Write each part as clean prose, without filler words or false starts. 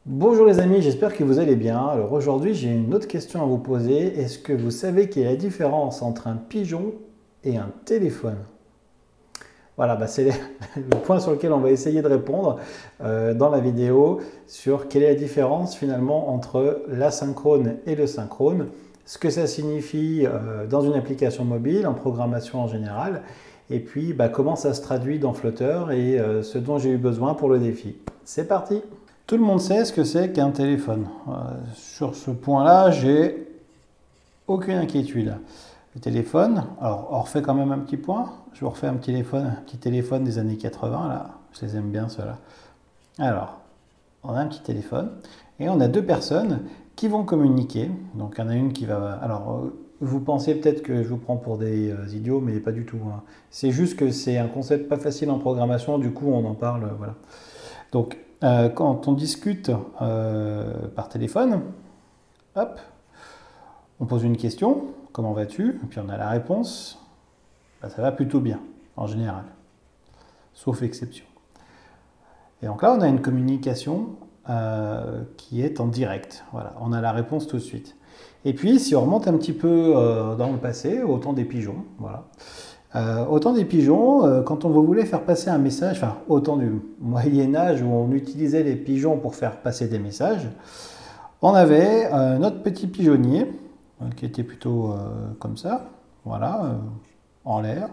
Bonjour les amis, j'espère que vous allez bien. Alors aujourd'hui, j'ai une autre question à vous poser. Est-ce que vous savez quelle est la différence entre un pigeon et un téléphone? Voilà, c'est le point sur lequel on va essayer de répondre dans la vidéo sur quelle est la différence finalement entre l'asynchrone et le synchrone, ce que ça signifie dans une application mobile, en programmation en général, et puis comment ça se traduit dans Flutter et ce dont j'ai eu besoin pour le défi. C'est parti! Tout le monde sait ce que c'est qu'un téléphone. Sur ce point-là, j'ai aucune inquiétude. Le téléphone, alors on refait quand même un petit point. Je vous refais un petit téléphone des années 80, là. Je les aime bien, ceux-là. Alors, on a un petit téléphone et on a deux personnes qui vont communiquer. Donc, il y en a une qui va... Alors, vous pensez peut-être que je vous prends pour des idiots, mais pas du tout, hein. C'est juste que c'est un concept pas facile en programmation, du coup, on en parle, voilà. Donc, quand on discute par téléphone, hop, on pose une question, comment vas-tu? Et puis on a la réponse, ça va plutôt bien, en général, sauf exception. Et donc là, on a une communication qui est en direct. Voilà, on a la réponse tout de suite. Et puis, si on remonte un petit peu dans le passé, au temps des pigeons, voilà. Au temps des pigeons, quand on voulait faire passer un message, enfin au temps du Moyen-Âge où on utilisait les pigeons pour faire passer des messages, on avait notre petit pigeonnier qui était plutôt comme ça, voilà, en l'air,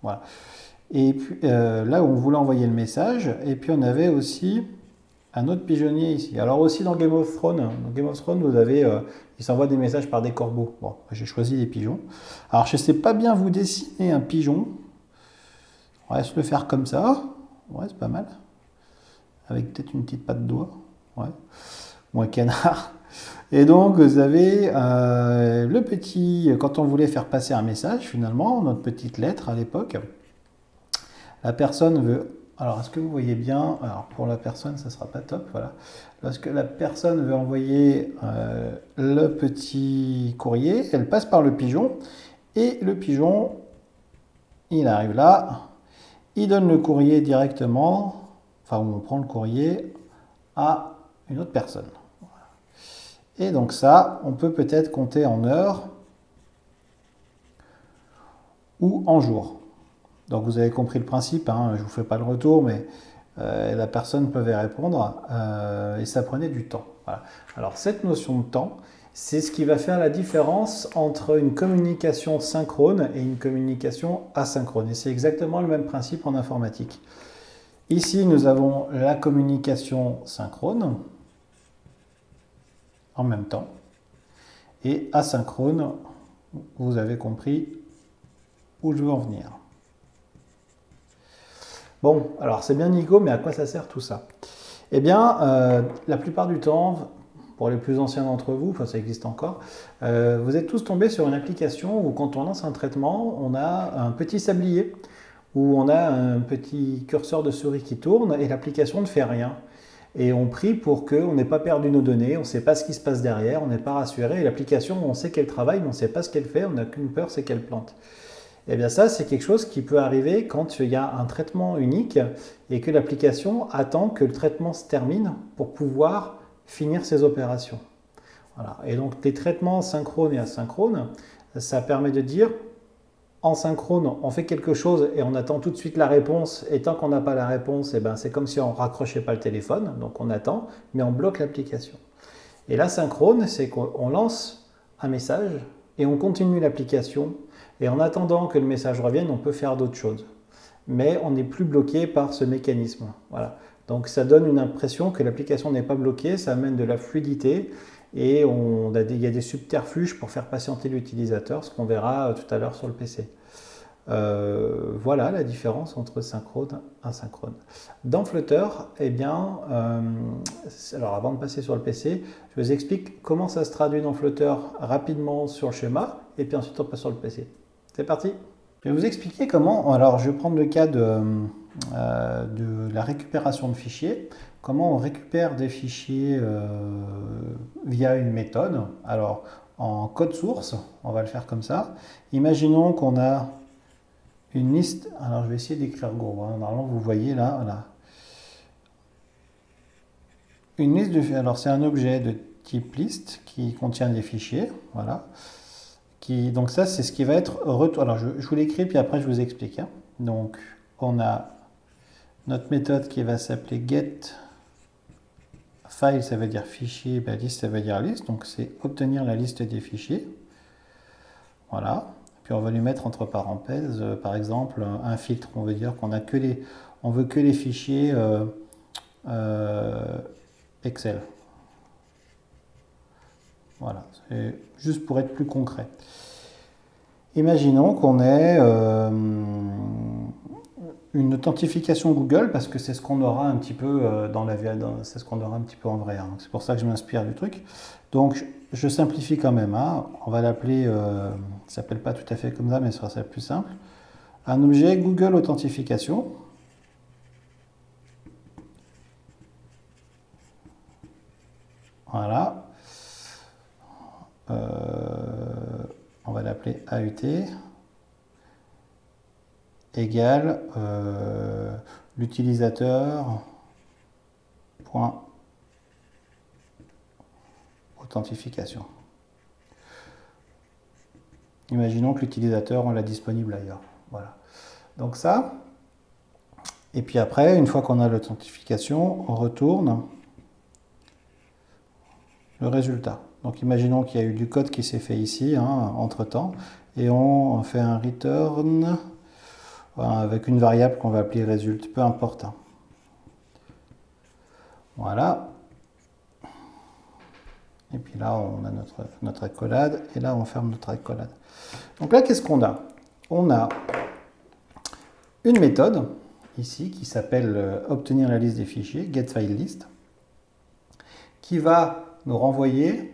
voilà. Et puis là où on voulait envoyer le message, et puis on avait aussi un autre pigeonnier ici. Alors aussi dans Game of Thrones, vous avez, il s'envoie des messages par des corbeaux. Bon, j'ai choisi des pigeons. Alors je ne sais pas bien vous dessiner un pigeon. On va se le faire comme ça. Ouais, c'est pas mal. Avec peut-être une petite patte d'oie. Ouais. Ou un canard. Et donc vous avez le petit, quand on voulait faire passer un message finalement, notre petite lettre à l'époque, la personne veut... Alors, est-ce que vous voyez bien? Alors, pour la personne, ça ne sera pas top, voilà. Lorsque la personne veut envoyer le petit courrier, elle passe par le pigeon, et le pigeon, il arrive là, il donne le courrier directement, enfin, on prend le courrier à une autre personne. Et donc ça, on peut peut-être compter en heures ou en jours. Donc vous avez compris le principe, hein, je ne vous fais pas le retour, mais la personne peut répondre et ça prenait du temps. Voilà. Alors cette notion de temps, c'est ce qui va faire la différence entre une communication synchrone et une communication asynchrone. Et c'est exactement le même principe en informatique. Ici, nous avons la communication synchrone en même temps et asynchrone, vous avez compris où je veux en venir. Bon, alors c'est bien Nico, mais à quoi ça sert tout ça? Eh bien, la plupart du temps, pour les plus anciens d'entre vous, enfin ça existe encore, vous êtes tous tombés sur une application où quand on lance un traitement, on a un petit sablier, où on a un petit curseur de souris qui tourne et l'application ne fait rien. Et on prie pour qu'on n'ait pas perdu nos données, on ne sait pas ce qui se passe derrière, on n'est pas rassuré, et l'application, on sait qu'elle travaille, mais on ne sait pas ce qu'elle fait, on n'a qu'une peur, c'est qu'elle plante. Eh bien ça, c'est quelque chose qui peut arriver quand il y a un traitement unique et que l'application attend que le traitement se termine pour pouvoir finir ses opérations. Voilà. Et donc les traitements synchrones et asynchrones, ça permet de dire en synchrone, on fait quelque chose et on attend tout de suite la réponse. Et tant qu'on n'a pas la réponse, eh ben, c'est comme si on ne raccrochait pas le téléphone. Donc on attend, mais on bloque l'application. Et l'asynchrone, c'est qu'on lance un message et on continue l'application. Et en attendant que le message revienne, on peut faire d'autres choses. Mais on n'est plus bloqué par ce mécanisme. Voilà. Donc ça donne une impression que l'application n'est pas bloquée, ça amène de la fluidité et il y a des subterfuges pour faire patienter l'utilisateur, ce qu'on verra tout à l'heure sur le PC. Voilà la différence entre synchrone et asynchrone. Dans Flutter, eh bien, alors avant de passer sur le PC, je vous explique comment ça se traduit dans Flutter rapidement sur le schéma, et puis ensuite on passe sur le PC. C'est parti! Je vais vous expliquer comment, alors je vais prendre le cas de la récupération de fichiers, comment on récupère des fichiers via une méthode. Alors en code source, on va le faire comme ça. Imaginons qu'on a une liste, alors je vais essayer d'écrire gros, hein. Normalement vous voyez là, voilà. une liste de... Alors, c'est un objet de type liste qui contient des fichiers. Voilà. Donc, ça, c'est ce qui va être retour. Alors, je vous l'écris, puis après, je vous explique. Hein. Donc, on a notre méthode qui va s'appeler get file, ça veut dire fichier, ben, liste, ça veut dire liste. Donc, c'est obtenir la liste des fichiers. Voilà. Puis, on va lui mettre entre parenthèses, par exemple, un filtre. On veut dire qu'on a que les... On veut que les fichiers Excel. Voilà, c'est juste pour être plus concret. Imaginons qu'on ait une authentification Google, parce que c'est ce qu'on aura un petit peu c'est ce qu'on aura un petit peu en vrai. Hein. C'est pour ça que je m'inspire du truc. Donc, je simplifie quand même. Hein. On va l'appeler, ça s'appelle pas tout à fait comme ça, mais ce sera plus simple. Un objet Google Authentification. Voilà. On va l'appeler AUT égale l'utilisateur point authentification. Imaginons que l'utilisateur, on l'a disponible ailleurs. Voilà. Donc ça, et puis après, une fois qu'on a l'authentification, on retourne le résultat. Donc imaginons qu'il y a eu du code qui s'est fait ici, hein, entre-temps, et on fait un return voilà, avec une variable qu'on va appeler result, peu importe. Hein. Voilà. Et puis là, on a notre accolade, et là, on ferme notre accolade. Donc là, qu'est-ce qu'on a? On a une méthode, ici, qui s'appelle obtenir la liste des fichiers, getFileList, qui va nous renvoyer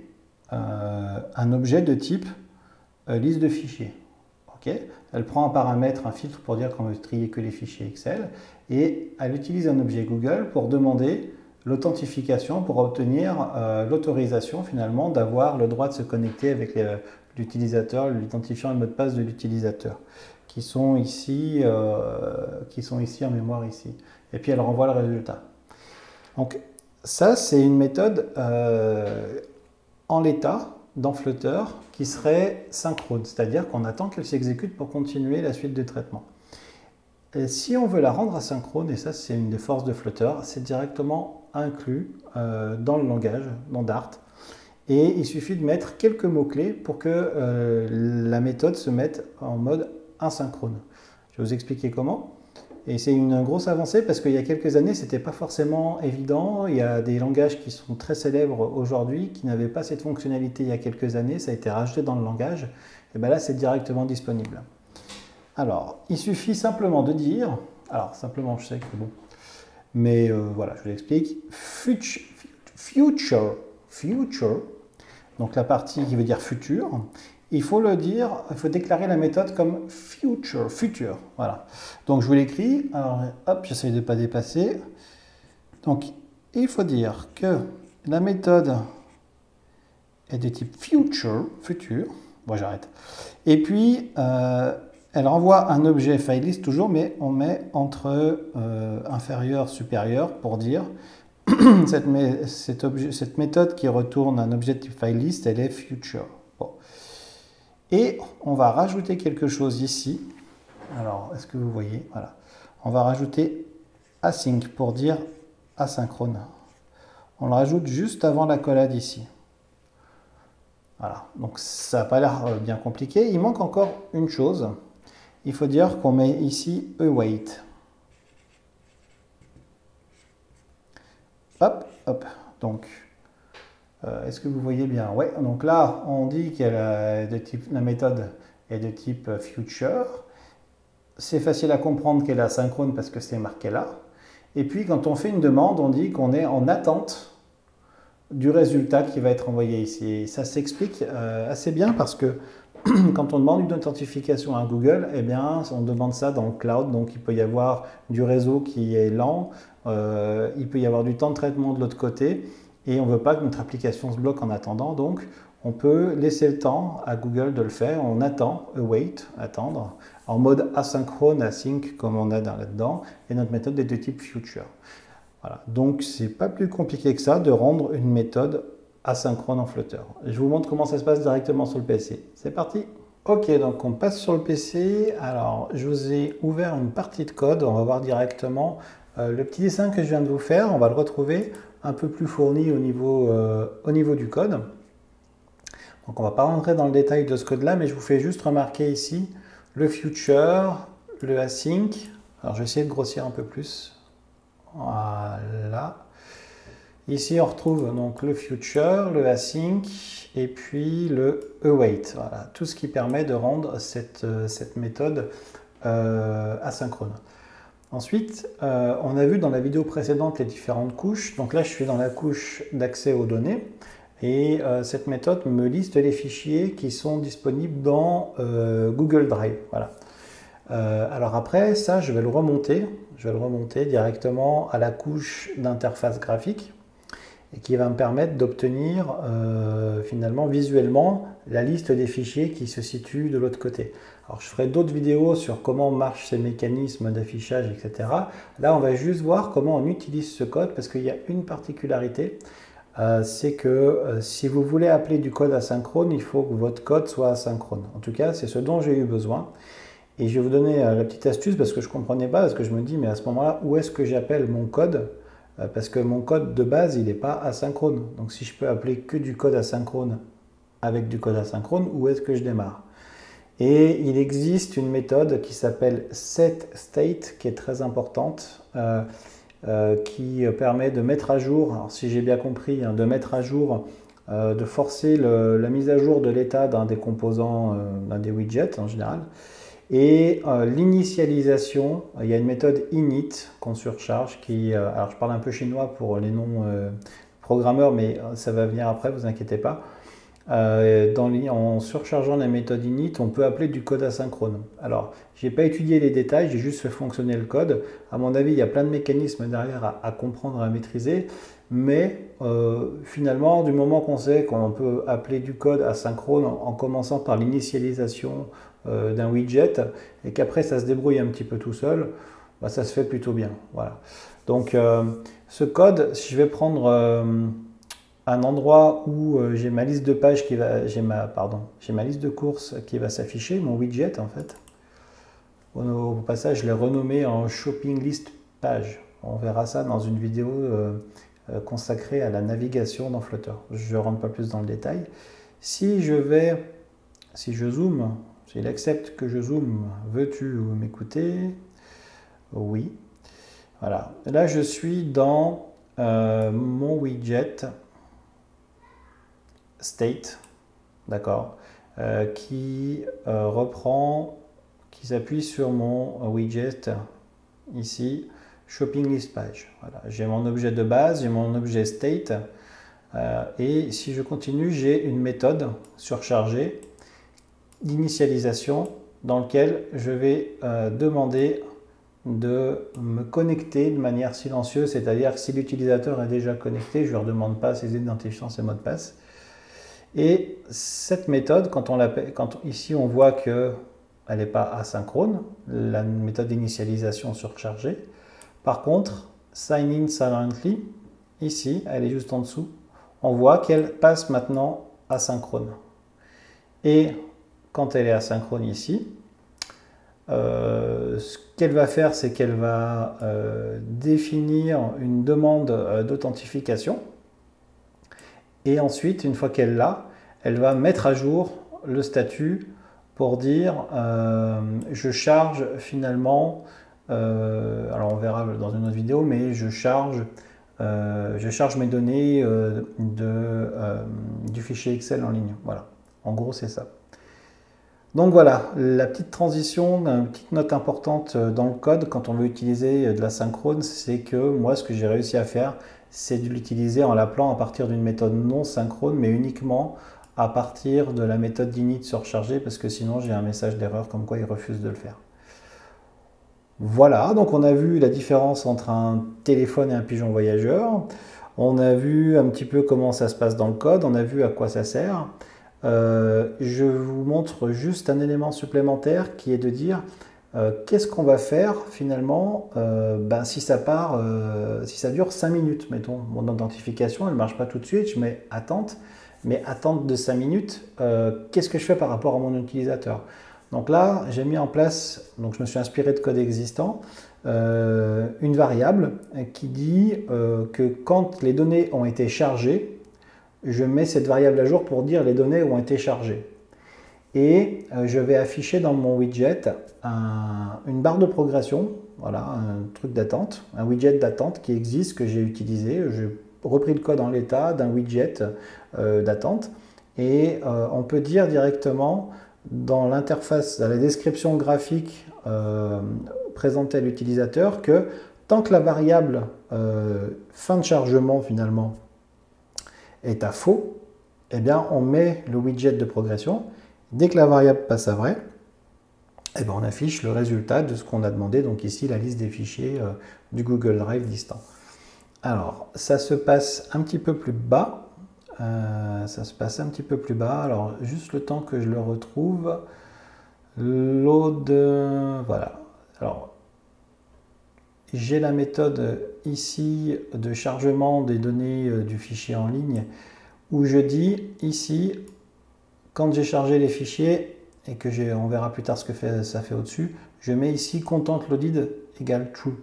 un objet de type liste de fichiers. Okay, elle prend en paramètre un filtre pour dire qu'on veut trier que les fichiers Excel, et elle utilise un objet Google pour demander l'authentification, pour obtenir l'autorisation finalement d'avoir le droit de se connecter avec l'utilisateur, l'identifiant et le mot de passe de l'utilisateur, qui sont ici en mémoire ici. Et puis elle renvoie le résultat. Donc ça, c'est une méthode en l'état, dans Flutter, qui serait synchrone, c'est-à-dire qu'on attend qu'elle s'exécute pour continuer la suite de traitement. Et si on veut la rendre asynchrone, et ça c'est une des forces de Flutter, c'est directement inclus dans le langage, dans Dart, et il suffit de mettre quelques mots-clés pour que la méthode se mette en mode asynchrone. Je vais vous expliquer comment. Et c'est une grosse avancée parce qu'il y a quelques années, ce n'était pas forcément évident. Il y a des langages qui sont très célèbres aujourd'hui qui n'avaient pas cette fonctionnalité il y a quelques années. Ça a été rajouté dans le langage. Et bien là, c'est directement disponible. Alors, il suffit simplement de dire... Alors, simplement, je sais que bon... Mais voilà, je vous l'explique. Future. Donc la partie qui veut dire futur. Il faut le dire, il faut déclarer la méthode comme future, voilà. Donc je vous l'écris, alors hop, j'essaie de ne pas dépasser. Donc il faut dire que la méthode est de type future, bon j'arrête. Et puis elle renvoie un objet filelist toujours, mais on met entre inférieur, supérieur pour dire cette méthode qui retourne un objet de type filelist, elle est future. Bon. Et on va rajouter quelque chose ici. Alors, est-ce que vous voyez? Voilà. On va rajouter async pour dire asynchrone. On le rajoute juste avant l'accolade ici. Voilà. Donc, ça n'a pas l'air bien compliqué. Il manque encore une chose. Il faut dire qu'on met ici await. Hop, hop. Donc, est-ce que vous voyez bien? Ouais, donc là, on dit que la méthode est de type future. C'est facile à comprendre qu'elle est asynchrone parce que c'est marqué là. Et puis, quand on fait une demande, on dit qu'on est en attente du résultat qui va être envoyé ici. Et ça s'explique assez bien parce que quand on demande une authentification à Google, eh bien, on demande ça dans le cloud. Donc, il peut y avoir du réseau qui est lent, il peut y avoir du temps de traitement de l'autre côté. Et on ne veut pas que notre application se bloque en attendant, donc on peut laisser le temps à Google de le faire. On attend, await, attendre, en mode asynchrone, async, comme on a là-dedans, et notre méthode est de type future. Voilà. Donc, c'est pas plus compliqué que ça de rendre une méthode asynchrone en Flutter. Je vous montre comment ça se passe directement sur le PC. C'est parti! Ok, donc on passe sur le PC. Alors, je vous ai ouvert une partie de code. On va voir directement le petit dessin que je viens de vous faire. On va le retrouver un peu plus fourni au niveau du code. Donc, on ne va pas rentrer dans le détail de ce code-là, mais je vous fais juste remarquer ici le future, le async. Alors, je vais essayer de grossir un peu plus. Voilà. Ici, on retrouve donc le future, le async et puis le await. Voilà, tout ce qui permet de rendre cette méthode asynchrone. Ensuite, on a vu dans la vidéo précédente les différentes couches. Donc là, je suis dans la couche d'accès aux données. Et cette méthode me liste les fichiers qui sont disponibles dans Google Drive. Voilà. Alors après, ça, je vais le remonter directement à la couche d'interface graphique et qui va me permettre d'obtenir finalement visuellement la liste des fichiers qui se situent de l'autre côté. Alors je ferai d'autres vidéos sur comment marchent ces mécanismes d'affichage, etc. Là, on va juste voir comment on utilise ce code parce qu'il y a une particularité. C'est que si vous voulez appeler du code asynchrone, il faut que votre code soit asynchrone. En tout cas, c'est ce dont j'ai eu besoin. Et je vais vous donner la petite astuce parce que je ne comprenais pas, parce que je me dis, mais à ce moment-là, où est-ce que j'appelle mon code? Parce que mon code de base, il n'est pas asynchrone. Donc si je peux appeler que du code asynchrone avec du code asynchrone, où est-ce que je démarre? Et il existe une méthode qui s'appelle setState, qui est très importante, qui permet de mettre à jour, alors si j'ai bien compris, hein, de mettre à jour, de forcer la mise à jour de l'état d'un des composants, d'un des widgets en général. Et l'initialisation, il y a une méthode init qu'on surcharge qui, alors je parle un peu chinois pour les non-programmeurs, mais ça va venir après, vous inquiétez pas. En surchargeant la méthode init, on peut appeler du code asynchrone. Alors, je n'ai pas étudié les détails, j'ai juste fait fonctionner le code. À mon avis, il y a plein de mécanismes derrière à comprendre, à maîtriser. Mais finalement, du moment qu'on sait qu'on peut appeler du code asynchrone en commençant par l'initialisation d'un widget et qu'après ça se débrouille un petit peu tout seul, bah, ça se fait plutôt bien. Voilà. Donc ce code, si je vais prendre un endroit où j'ai ma liste de pages j'ai ma liste de courses qui va s'afficher, mon widget en fait. Au passage, je l'ai renommé en shopping list page. On verra ça dans une vidéo consacrée à la navigation dans Flutter. Je ne rentre pas plus dans le détail. Si je zoome, s'il accepte que je zoome, veux-tu m'écouter? Oui. Voilà. Là, je suis dans mon widget state, d'accord, qui s'appuie sur mon widget ici, shopping list page. Voilà. J'ai mon objet de base, j'ai mon objet state, et si je continue, j'ai une méthode surchargée d'initialisation dans lequel je vais demander de me connecter de manière silencieuse, c'est-à-dire que si l'utilisateur est déjà connecté, je ne leur demande pas ses identifiants, ses mots de passe. Et cette méthode, ici on voit qu'elle n'est pas asynchrone, la méthode d'initialisation surchargée. Par contre, sign in silently, ici, elle est juste en dessous, on voit qu'elle passe maintenant asynchrone. Et quand elle est asynchrone ici, ce qu'elle va faire, c'est qu'elle va définir une demande d'authentification. Et ensuite, une fois qu'elle l'a, elle va mettre à jour le statut pour dire je charge finalement, alors on verra dans une autre vidéo, mais je charge mes données du fichier Excel en ligne. Voilà, en gros c'est ça. Donc voilà, la petite transition, une petite note importante dans le code quand on veut utiliser de l'asynchrone, c'est que moi ce que j'ai réussi à faire, c'est de l'utiliser en l'appelant à partir d'une méthode non synchrone, mais uniquement à partir de la méthode d'init surchargée, parce que sinon j'ai un message d'erreur comme quoi il refuse de le faire. Voilà, donc on a vu la différence entre un téléphone et un pigeon voyageur. On a vu un petit peu comment ça se passe dans le code, on a vu à quoi ça sert. Je vous montre juste un élément supplémentaire qui est de dire qu'est-ce qu'on va faire finalement si ça part, si ça dure 5 minutes, mettons. Mon identification, elle ne marche pas tout de suite, je mets attente, mais attente de 5 minutes, qu'est-ce que je fais par rapport à mon utilisateur? Donc là, j'ai mis en place, donc je me suis inspiré de code existant, une variable qui dit que quand les données ont été chargées, je mets cette variable à jour pour dire les données ont été chargées. Et je vais afficher dans mon widget une barre de progression, voilà, un truc d'attente, un widget d'attente qui existe, que j'ai utilisé. J'ai repris le code en l'état d'un widget d'attente. Et on peut dire directement dans l'interface, dans la description graphique présentée à l'utilisateur que tant que la variable fin de chargement finalement est à faux, eh bien on met le widget de progression. Dès que la variable passe à vrai, eh bien on affiche le résultat de ce qu'on a demandé, donc ici la liste des fichiers du Google Drive distant. Alors ça se passe un petit peu plus bas, alors juste le temps que je le retrouve, load, voilà. Alors j'ai la méthode ici de chargement des données du fichier en ligne où je dis ici, quand j'ai chargé les fichiers et que on verra plus tard ce que ça fait au-dessus, je mets ici content loaded égale true.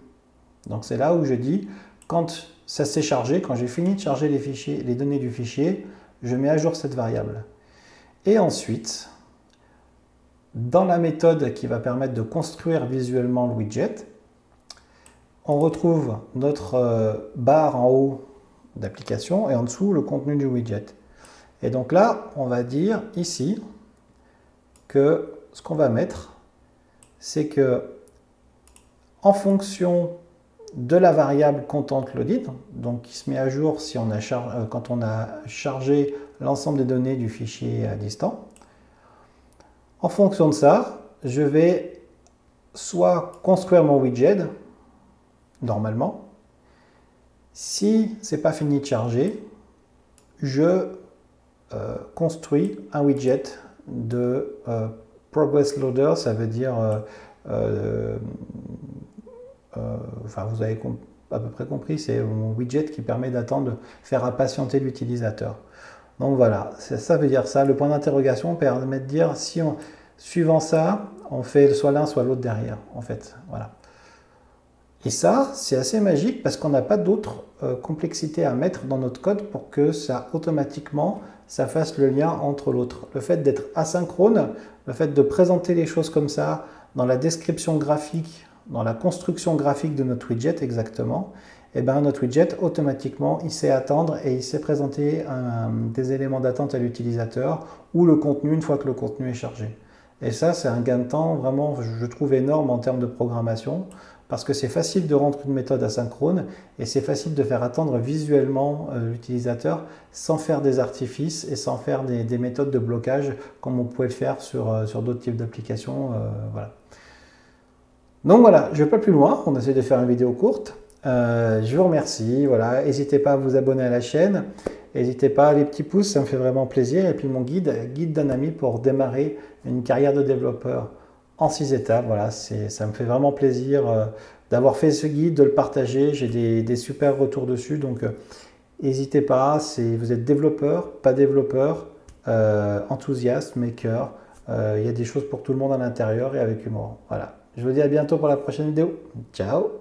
Donc c'est là où je dis quand ça s'est chargé, quand j'ai fini de charger les fichiers, les données du fichier, je mets à jour cette variable. Et ensuite, dans la méthode qui va permettre de construire visuellement le widget, on retrouve notre barre en haut d'application et en dessous le contenu du widget. Et donc là, on va dire ici que ce qu'on va mettre, c'est que en fonction de la variable content loaded, donc qui se met à jour si on a quand on a chargé l'ensemble des données du fichier distant, en fonction de ça, je vais soit construire mon widget normalement. Si ce n'est pas fini de charger, je construis un widget de Progress Loader, ça veut dire, enfin vous avez à peu près compris, c'est mon widget qui permet d'attendre, de faire impatienter l'utilisateur. Donc voilà, ça veut dire ça. Le point d'interrogation permet de dire si suivant ça, on fait soit l'un soit l'autre derrière, en fait. Voilà. Et ça, c'est assez magique parce qu'on n'a pas d'autre complexité à mettre dans notre code pour que ça, automatiquement, ça fasse le lien entre l'autre. Le fait d'être asynchrone, le fait de présenter les choses comme ça dans la description graphique, dans la construction graphique de notre widget exactement, et bien notre widget, automatiquement, il sait attendre et il sait présenter des éléments d'attente à l'utilisateur ou le contenu une fois que le contenu est chargé. Et ça, c'est un gain de temps vraiment, je trouve, énorme en termes de programmation, parce que c'est facile de rendre une méthode asynchrone et c'est facile de faire attendre visuellement l'utilisateur sans faire des artifices et sans faire des méthodes de blocage comme on pouvait le faire sur d'autres types d'applications. Voilà. Donc voilà, je ne vais pas plus loin, on essaie de faire une vidéo courte. Je vous remercie, voilà. N'hésitez pas à vous abonner à la chaîne, n'hésitez pas, les petits pouces, ça me fait vraiment plaisir. Et puis mon guide d'un ami pour démarrer une carrière de développeur en 6 étapes, voilà, ça me fait vraiment plaisir d'avoir fait ce guide, de le partager, j'ai des super retours dessus, donc n'hésitez pas, si vous êtes développeur, pas développeur, enthousiaste, maker, il y a des choses pour tout le monde à l'intérieur et avec humour. Voilà, je vous dis à bientôt pour la prochaine vidéo, ciao!